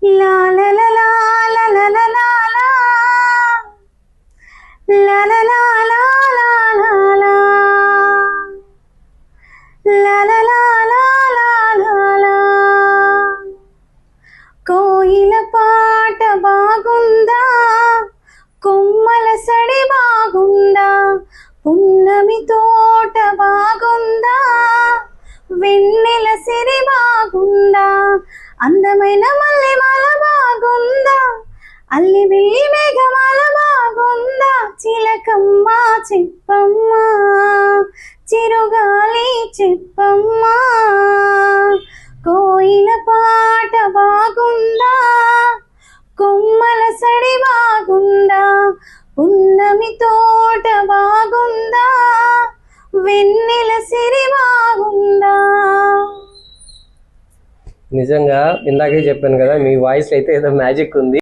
లా లా లా లా లా లా లా లా లా లా లా లా లా లా లా లా లా లా లా లా. కోయిల పాట బాగుందా, కొమ్మల సడి బాగుందా, పున్నమి తోట బాగుందా, వెన్నెల సిరి బాగుందా, అందమైన మల్లెమాల బాగుందా, అల్లి బిల్లి మేఘమాల బాగుందా, చిలకమ్మ చెప్పమ్మ చిరుగాలి చెప్పమ్మ. కోయిల పాట బాగుందా, కొమ్మల సడి బాగుందా, పున్నమి తోట బాగుందా, వెన్నెల సిరి బాగుందా. నిజంగా ఇందాకే చెప్పాను కదా, మీ వాయిస్ అయితే ఏదో మ్యాజిక్ ఉంది.